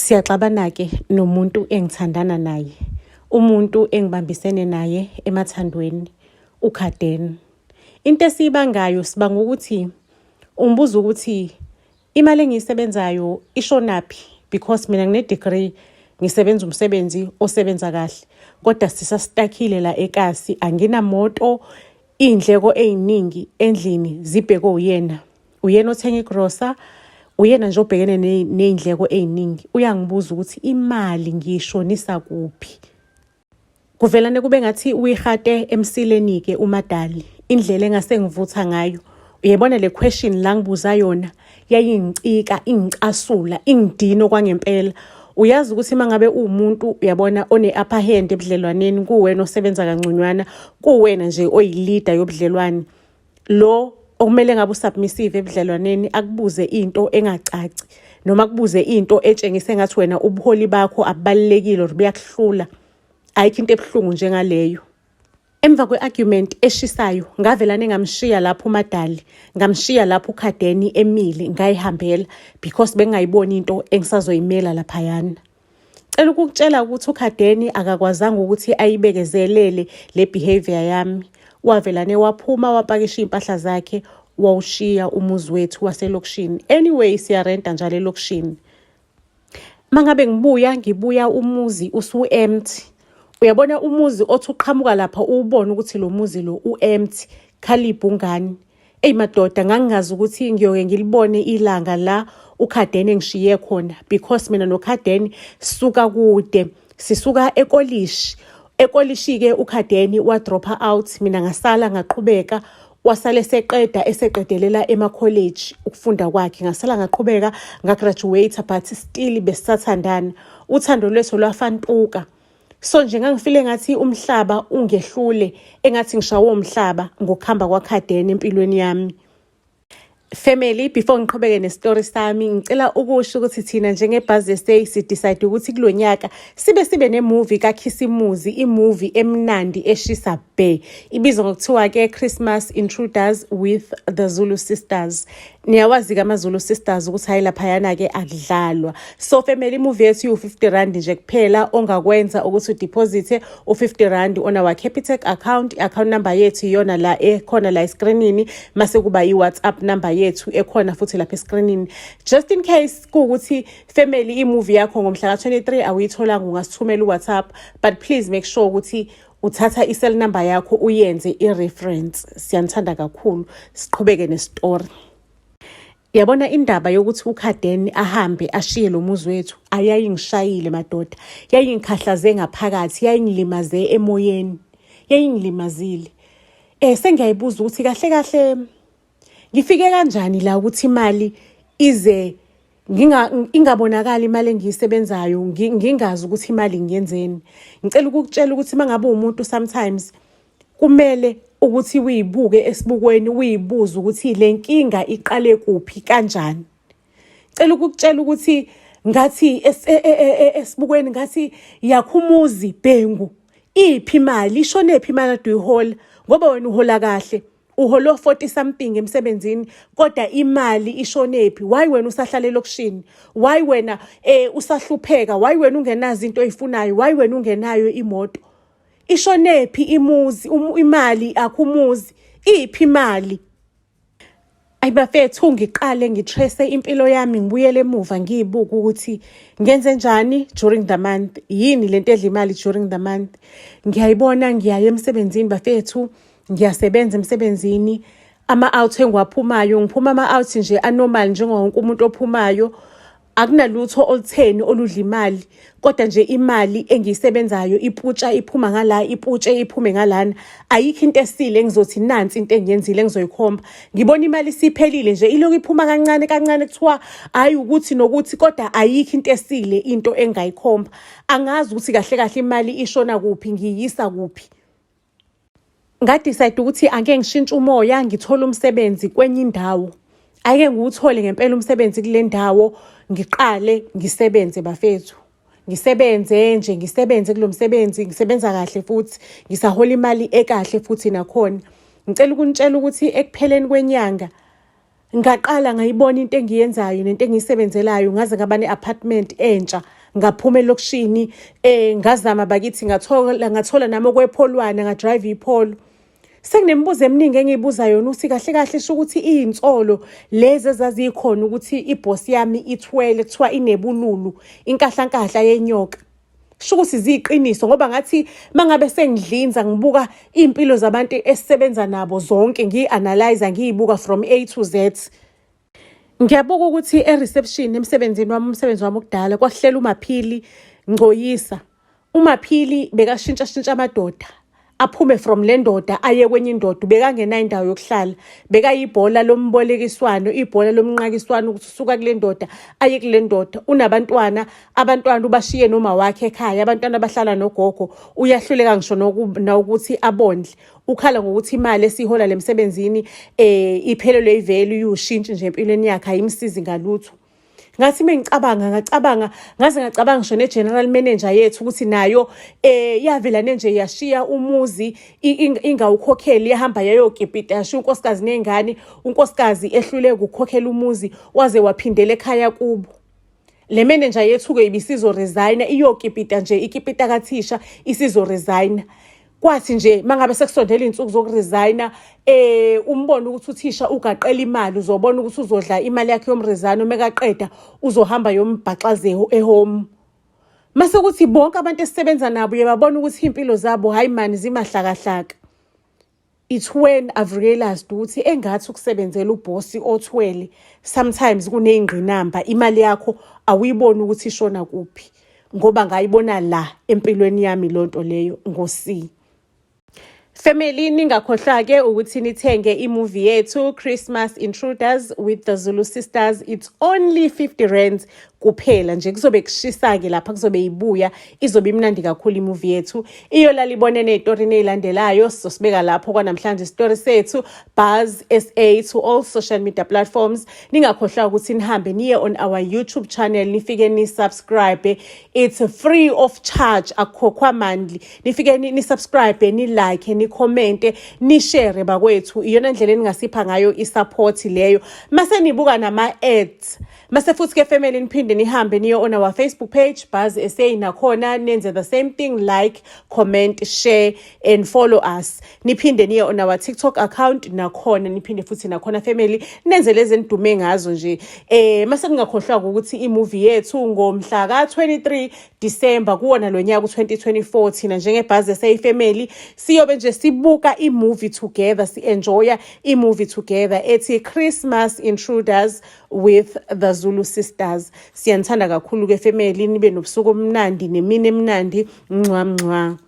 Siyaxabana-ke nomuntu engithandana naye, umuntu engibambisene naye emathandweni, uKhadeni. Into esiyibangayo sibanga ukuthi ungibuza ukuthi imali engiyisebenzayo ishonaphi because mina ngine-degree ngisebenza umsebenzi osebenza kahle. Kodwa sisastakile la eKasi, anginamoto, iy'ndleko ey'ningi endlini zibhekwe uyena. Uyena othenga igrosa, uyena nje obhekene ney'ndleko ey'ningi. Uyangibuza ukuthi imali ngiyishonisa kuphi. Kuvelane kube ngathi uyihate emsileni-ke uMadali, indlela engase ngivutha ngayo. Uyayibona le question la ngibuza yona, yayingicika, ingicasula, ingidino kwangempela. Uyazi ukuthi mangabe umuntu uyabona one-upper hand ebudlelwaneni, kuwena osebenza kangconywana, kuwena nje oyi-leader yobudlelwane. Lo okumele ngabe usubmissive ebudlelwaneni akubuze into engacaci, noma akubuze into etshengise ngathi wena ubuholi bakho abubalulekile or buyakuhlula. Ayikho into ebuhlungu njengaleyo. Emva kwe-argument eshisayo, ngavelane ngamshiya lapho uMadali, ngamshiya lapho uKhadeni emile, ngayihambela because bengayiboni into engisazoyimela laphayana. Cela ukukutshela ukuthi uKhadeni akakwazanga ukuthi ayibekezelele le behavior yami. Wavelane waphuma wapakisha impahla zakhe, wawushiya umuzi wethu waselokishini. Anyway, siyarenta njalo elokishini. Mangabe ngibuya umuzi usu-empty. Uyabona umuzi othi uqhamuka lapha ubone ukuthi lo muzi lo u-empty, khaliphi ungani. Madoda ngangingazi ukuthi ngiyoke ngilibone ilanga la uKhadeni engishiye khona because mina noKhadeni sisuka kude, sisuka eKolishi. Ekolishi-ke uKhadeni wadropa out, mina ngasala ngaqhubeka. Wasale eseqedelela emakholeji ukufunda kwakhe, ngasala ngaqhubeka ngagraduate but still besisathandana. Uthando lwethu lwafantuka. So nje ngangifile ngathi umhlaba ungehlule, engathi ngishawo umhlaba ngokuhamba kwaKhadeni empilweni yami. Family, before ngiqhubeke nestory sami, ngicela ukusho ukuthi thina njengebhasi stay decide ukuthi kulonyaka sibe nemovie kaKhisimuzi, imovie emnandi eshisa bhe. Ibizwa ngokuthiwa ke Christmas Intruders with the Zulu Sisters. Niyawazi amaZulu Sisters ukuthi hayi laphayana ke akudlalwa. So family, movie yethu u50 nje kuphela, ongakwenza ukuthi udeposit u50 on our Capitec account number yethu iyona la ekhona la escreenini, mase kuba iWhatsApp number yethu ekhona futhi lapha escreenini. Just in case kuukuthi family imovie yakho ngomhla ka23 awuyitholanga, ungasithumela uWhatsApp, but please make sure ukuthi uthatha i-cell number yakho uyenze i-reference. Siyanthanda kakhulu, siqhubeke nestory. Yabona indaba yokuthi uKhadeni ahambe ashiye lo muzi wethu ayayingishayile madoda, yayingikhahlaze ngaphakathi, yayingilimaze emoyeni, yayingilimazile. Sengiyayibuza ukuthi kahle ngifike kanjani la ukuthi imali ize ingabonakala imali engiyisebenzayo, ngingazi ukuthi imali ngiyenzeni. Ngicela ukukutshela ukuthi mangabe umuntu sometimes kumele ukuthi uyibuke esibukweni, uyibuze ukuthi le nkinga iqale kuphi kanjani. Ngicela ukukutshela ukuthi ngathi esibukweni ngathi yakhumuzi bhengu, iphi imali, ishonephi imali aduyihola, ngoba wena uhola kahle. Uholo 40 something emsebenzini, kodwa imali ishonephi? Why wena usahlala elokishini? Why wena usahlupheka? Why wena ungenazo into oyifunayo? Why wena ungenayo imoto? Ishonephi imuzi, imali akhumuzi, iphi imali? Ayibafethu ngiqale ngitrace impilo yami, ngibuyele emuva ngiyibuka ukuthi ngenze njani during the month. Yini lento edla imali during the month? Ngiyayibona ngiyaye emsebenzini bafethu, ngiyasebenza emsebenzini, ama-out engiwaphumayo, ngiphuma ama-out nje anormal njengo wonke umuntu ophumayo. Akunalutho olutheni oludla imali, kodwa nje imali engiyisebenzayo iputsha iphuma ngala, iputshe iphume ngalana. Ayikho into esile engizothi nansi into engiyenzile engizoyikhomba. Ngibona imali siphelile nje, ilokhu iphuma kancane kuthiwa hayi ukuthi nokuthi, kodwa ayikho into esile into engayikhomba. Angazi ukuthi kahle imali ishona kuphi, ngiyisa kuphi. Ngadecide ukuthi ake ngishintshe umoya, ngithola umsebenzi kwenye indawo. Ake ngiwuthole ngempela umsebenzi kule ndawo, ngiqale ngisebenze bafethu. Ngisebenze kulo msebenzi, ngisebenza kahle futhi ngisahola imali ekahle futhi nakhona. Ngicela ukunitshela ukuthi ekupheleni kwenyanga ngaqala ngayibona into engiyenzayo nento engiyisebenzelayo, ngaze ngaba ne-apartment entsha ngaphuma elokishini ngazama bakithi ngathola nami okwepholwana ngadrive ipholo. Sekunembuzo eminingi engiyibuza yona ukuthi kahle kahle sho ukuthi iyinsolo lezi ezazikhona ukuthi iboss yami ithwele kuthiwa inebululu inkahlankahla yenyoka. Sho ukuthi ziqiniso ngoba ngathi mangabe sengidlinza ngibuka impilo zabantu esisebenza nabo zonke ngianalyze ngiyibuka from A to Z. Ngiyabuka ukuthi e-reception umsebenzi wami okudala kwakuhlela uMaphili Ngcoyisa. uMaphili bekashintsha amadoda aphume from le ndoda aye kwenye indoda bekangena indawo yokuhlala bekayibhola lombolekiswano ibhola lomnqakiswano ukuthi usuka kule ndoda aye kule ndoda unabantwana ubashiye noma wakhe ekhaya abantwana bahlala nogogo uyahluleka ngisho ukuthi abondle ukhala ngokuthi imali esihola lemsebenzini iphelelwe ivalue ushintshe nje empilweni yakhe ayimsizi ngalutho. Ngathi ngacabanga ngisho ne-general manager yethu ukuthi nayo yavela nje yashiya umuzi ingawukhokheli yahamba yayokipita yashiya unkosikazi nengane unkosikazi ehluleka ukukhokhela umuzi waze waphindela ekhaya kubo. Le manager yethu-ke ibisizo resigna iyokipita nje ikipita kathisha isizo resigna. Kwathi nje mangabe sekusondela izinsuku zokuresigna umbona ukuthi uthisha ugaqela imali uzobona ukuthi uzodla imali yakhe yomrezano mekaqeda uzohamba yombhaxaze ehome. Mase kuthi bonke abantu esisebenza nabo yebabona ukuthi impilo zabo hayi mani zimahlakahlaka. It's when I've realized ukuthi engathi ukusebenzela uboss othwele sometimes kuneyingqinamba imali yakho awuyiboni ukuthi ishona kuphi ngoba ngayibona la empilweni yami lonto leyo ngosi. Family ningakhohlwa-ke ukuthi nithenge imovie yethu Christmas Intruders with the Zulu Sisters. It's only 50 rands kuphela nje kuzobe kushisa-ke lapha kuzobe ibuya izobe imnandi kakhulu imovie yethu iyolala ibone nezitori nezilandelayo sizosibeka lapho kwanamhlanje isitori sethu Buzz SA to all social media platforms. Ningakhohlwa ukuthi nihambe niye on our YouTube channel nifike ni subscribe, it's free of charge akukhokhwa mali. Nifike ni subscribe ni like ni comment ni share bakwethu iyona ndlela eningasipha ngayo i-support leyo mase nibuka nama ads mase futhi ke family niphinde nihambe niyo on our Facebook page Buzz SA nakhona nenze the same thing, like, comment, share and follow us. Niphinde niye on our TikTok account nakhona niphinde futhi nakhona family nenze lezi nidume ngazo nje mase ningakhohlwa ukuthi imovie yethu ngomhla ka-23 December kuwona lo nyaka u-2024 thina njenge Buzz SA family siyobe nje sibuka imovie together si-enjoya imovie together ethi Christmas Intruders with the Zulu Sisters. Siyanithanda kakhulu ke family nibe nobusuku omnandi nemini emnandi. Mncwa.